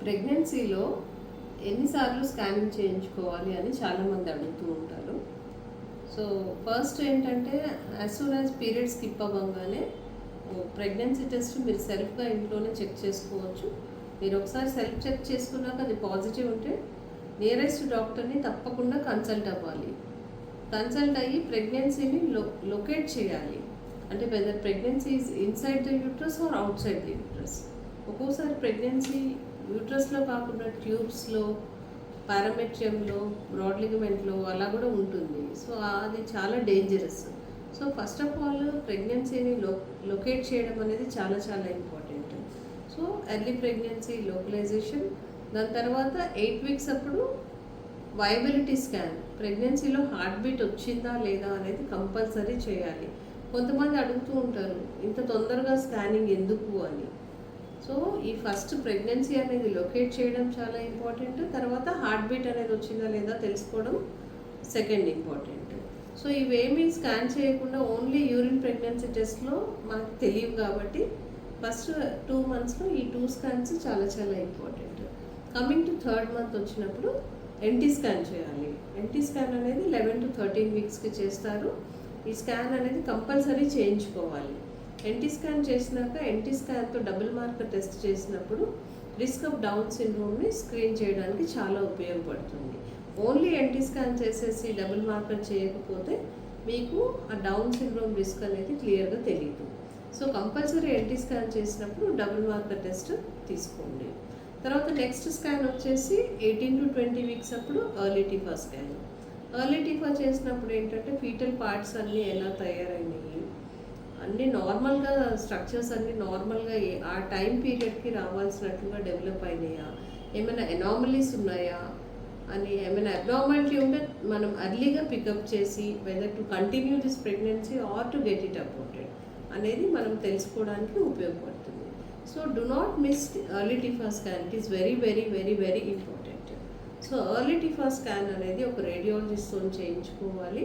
ప్రెగ్నెన్సీలో ఎన్నిసార్లు స్కానింగ్ చేయించుకోవాలి అని చాలామంది అడుగుతూ ఉంటారు. సో ఫస్ట్ ఏంటంటే as soon as period skip అవ్వగానే ప్రెగ్నెన్సీ టెస్ట్ మీరు సెల్ఫ్గా ఇంట్లోనే చెక్ చేసుకోవచ్చు. మీరు ఒకసారి సెల్ఫ్ చెక్ చేసుకున్నాక అది పాజిటివ్ ఉంటే నియరెస్ట్ డాక్టర్ని తప్పకుండా కన్సల్ట్ అవ్వాలి. కన్సల్ట్ అయ్యి ప్రెగ్నెన్సీని లొకేట్ చేయాలి. అంటే whether pregnancy is inside the uterus or outside the uterus. ఒక్కోసారి ప్రెగ్నెన్సీ యూట్రస్లో కాకుండా ట్యూబ్స్లో, పారామెట్రియంలో, బ్రాడ్ లిగమెంట్లో అలా కూడా ఉంటుంది. సో అది చాలా dangerous. So first of all ప్రెగ్నెన్సీని లొకేట్ చేయడం అనేది చాలా చాలా important. So early pregnancy localization, దాని తర్వాత 8 వీక్స్ అప్పుడు వయబిలిటీ స్కాన్, ప్రెగ్నెన్సీలో హార్ట్ బీట్ వచ్చిందా లేదా అనేది కంపల్సరీ చేయాలి. కొంతమంది అడుగుతూ ఉంటారు ఇంత తొందరగా స్కానింగ్ ఎందుకు అని. సో ఈ ఫస్ట్ ప్రెగ్నెన్సీ అనేది లొకేట్ చేయడం చాలా ఇంపార్టెంట్. తర్వాత హార్ట్ బీట్ అనేది వచ్చిందా లేదా తెలుసుకోవడం సెకండ్ ఇంపార్టెంట్. సో ఇవేమీ స్కాన్ చేయకుండా ఓన్లీ యూరిన్ ప్రెగ్నెన్సీ టెస్ట్లో మనకు తెలియదు కాబట్టి ఫస్ట్ 2 monthsలో ఈ 2 స్కాన్స్ చాలా చాలా important. Coming to 3rd month వచ్చినప్పుడు ఎన్టీ స్కాన్ చేయాలి. ఎన్టీ స్కాన్ అనేది 11 to 13 వీక్స్కి చేస్తారు. ఈ స్కాన్ అనేది కంపల్సరీ చేయించుకోవాలి. ఎన్టీ స్కాన్ చేసినాక ఎన్టీ స్కాన్తో డబుల్ మార్కర్ టెస్ట్ చేసినప్పుడు రిస్క్ ఆఫ్ డౌన్ సిండ్రోమ్ని స్క్రీన్ చేయడానికి చాలా ఉపయోగపడుతుంది. ఓన్లీ ఎన్టీ స్కాన్ చేసేసి డబుల్ మార్కర్ చేయకపోతే మీకు ఆ డౌన్ సిండ్రోమ్ రిస్క్ అనేది క్లియర్గా తెలియదు. సో కంపల్సరీ ఎన్టీ స్కాన్ చేసినప్పుడు డబుల్ మార్కర్ టెస్ట్ తీసుకోండి. తర్వాత నెక్స్ట్ స్కాన్ వచ్చేసి 18 to 20 వీక్స్ అప్పుడు early TIFFA scan. Early TIFFA చేసినప్పుడు ఏంటంటే ఫీటల్ పార్ట్స్ అన్నీ ఎలా తయారైనాయి, అన్నీ నార్మల్గా స్ట్రక్చర్స్ అన్నీ నార్మల్గా ఆ టైం పీరియడ్కి రావాల్సినట్లుగా డెవలప్ అయినాయా, ఏమైనా ఎనామలీస్ ఉన్నాయా అని, ఏమైనా అబ్నార్మాలిటీ ఉంటే మనం అర్లీగా పికప్ చేసి whether to continue this pregnancy or to get it aborted అనేది మనం తెలుసుకోవడానికి ఉపయోగపడుతుంది. So do not miss early TIFFA scan. It is very very very very important. So early TIFFA scan అనేది ఒక రేడియాలజిస్ట్తో చేయించుకోవాలి.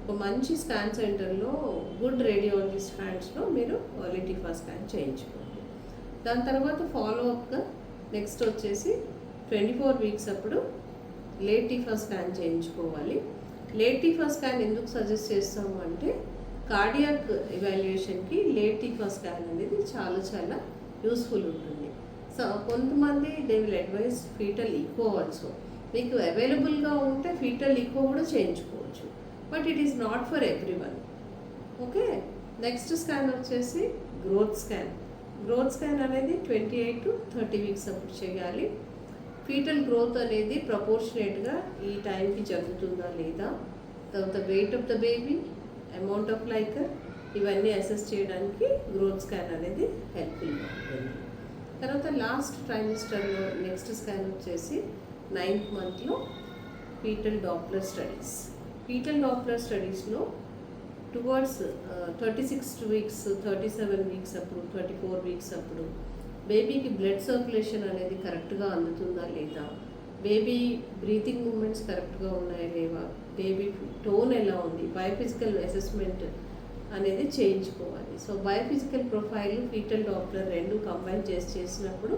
ఒక మంచి స్కాన్ సెంటర్లో గుడ్ రేడియాలజిస్ట్ హ్యాండ్స్లో మీరు ఎర్లీ టీఫా స్కాన్ చేయించుకోండి. దాని తర్వాత ఫాలోఅప్గా నెక్స్ట్ వచ్చేసి 24 వీక్స్ అప్పుడు లేట్ టీఫా స్కాన్ చేయించుకోవాలి. లేట్ టీఫా స్కాన్ ఎందుకు సజెస్ట్ చేస్తాము అంటే కార్డియాక్ ఎవాల్యుయేషన్కి లేట్ టీఫా స్కాన్ అనేది చాలా చాలా యూస్ఫుల్ ఉంటుంది. సో కొంతమంది they will advise fetal echo also. మీకు అవైలబుల్గా ఉంటే ఫీటల్ ఈకో కూడా చేయించుకోవచ్చు, but it is not for everyone. Okay, next scan వచ్చేసి గ్రోత్ స్కాన్. గ్రోత్ స్కాన్ అనేది 28 to 30 వీక్స్ అప్పుడు చేయాలి. ఫీటల్ గ్రోత్ అనేది ప్రపోర్షనేట్గా ఈ టైంకి జరుగుతుందా లేదా, తర్వాత weight of the baby, amount of liker, ఇవన్నీ అసెస్ చేయడానికి గ్రోత్ స్కాన్ అనేది హెల్ప్ఫుల్గా ఉంటుంది. తర్వాత లాస్ట్ ట్రైమిస్టర్లో నెక్స్ట్ స్కాన్ వచ్చేసి 9th monthలో fetal Doppler studies. Fetal Doppler స్టడీస్లో టువర్డ్స్ 36 వీక్స్, 37 వీక్స్ అప్పుడు, 24 వీక్స్ అప్పుడు బేబీకి బ్లడ్ సర్క్యులేషన్ అనేది కరెక్ట్గా అందుతుందా లేదా, బేబీ బ్రీతింగ్ మూమెంట్స్ కరెక్ట్గా ఉన్నాయా లేవా, బేబీ టోన్ ఎలా ఉంది, బయోఫిజికల్ అసెస్మెంట్ అనేది చేయించుకోవాలి. So biophysical profile, fetal Doppler రెండు కంబైన్ చేసినప్పుడు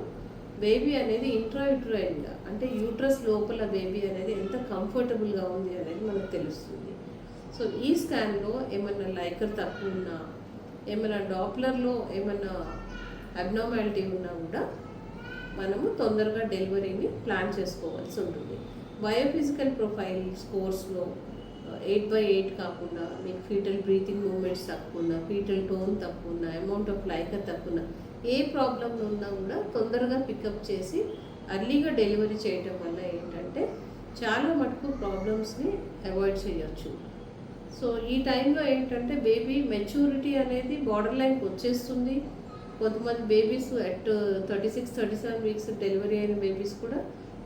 బేబీ అనేది ఇంట్రాయూట్రైన్గా అంటే యూట్రస్ లోపల బేబీ అనేది ఎంత కంఫర్టబుల్గా ఉంది అనేది మనకు తెలుస్తుంది. సో ఈ స్కాన్లో ఏమైనా లైకర్ తక్కువ ఉన్నా, ఏమైనా డాప్లర్లో ఏమైనా అబ్నార్మాలిటీ ఉన్నా కూడా మనము తొందరగా డెలివరీని ప్లాన్ చేసుకోవాల్సి ఉంటుంది. బయోఫిజికల్ ప్రొఫైల్ స్కోర్స్లో 8/8 కాకుండా మీకు ఫీటల్ బ్రీతింగ్ మూమెంట్స్ తక్కువ ఉన్నా, ఫీటల్ టోన్ తక్కువ ఉన్నా, అమౌంట్ ఆఫ్ లైకర్ తక్కువ ఉన్నా, ఏ ప్రాబ్లం ఉన్నా కూడా తొందరగా పికప్ చేసి అర్లీగా డెలివరీ చేయడం వల్ల ఏంటంటే చాలా మటుకు ప్రాబ్లమ్స్ని అవాయిడ్ చేయొచ్చు. సో ఈ టైంలో ఏంటంటే బేబీ మెచ్యూరిటీ అనేది బార్డర్ లైన్కి వచ్చేస్తుంది. కొంతమంది బేబీస్ అట్ 36-37 వీక్స్ డెలివరీ అయిన బేబీస్ కూడా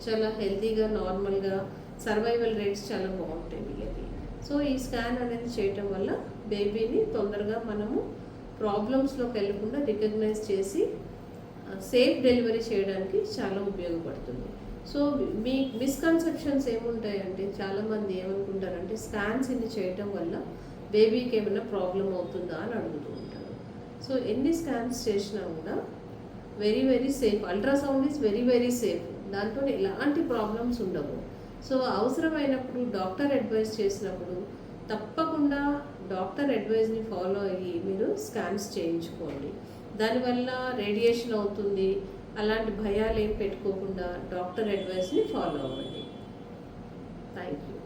చాలా హెల్తీగా, నార్మల్గా, సర్వైవల్ రేట్స్ చాలా బాగుంటాయి వీళ్ళకి. సో ఈ స్కాన్ అనేది చేయటం వల్ల బేబీని తొందరగా మనము ప్రాబ్లమ్స్లోకి వెళ్ళకుండా రికగ్నైజ్ చేసి సేఫ్ డెలివరీ చేయడానికి చాలా ఉపయోగపడుతుంది. సో మీ మిస్కన్సెప్షన్స్ ఏముంటాయంటే చాలామంది ఏమనుకుంటారంటే స్కాన్స్ ఇన్ని చేయటం వల్ల బేబీకి ఏమైనా ప్రాబ్లం అవుతుందా అని అడుగుతూ ఉంటారు. సో ఎన్ని స్కాన్స్ చేసినా కూడా very very safe. Ultrasound is very very safe. దాంతో ఎలాంటి ప్రాబ్లమ్స్ ఉండవు. సో అవసరమైనప్పుడు డాక్టర్ అడ్వైస్ చేసినప్పుడు తప్పకుండా డాక్టర్ అడ్వైస్ని ఫాలో అయ్యి మీరు స్కాన్స్ చేయించుకోండి. దానివల్ల రేడియేషన్ అవుతుంది అలాంటి భయాలు ఏం పెట్టుకోకుండా డాక్టర్ అడ్వైస్ని ఫాలో అవ్వండి. Thank you.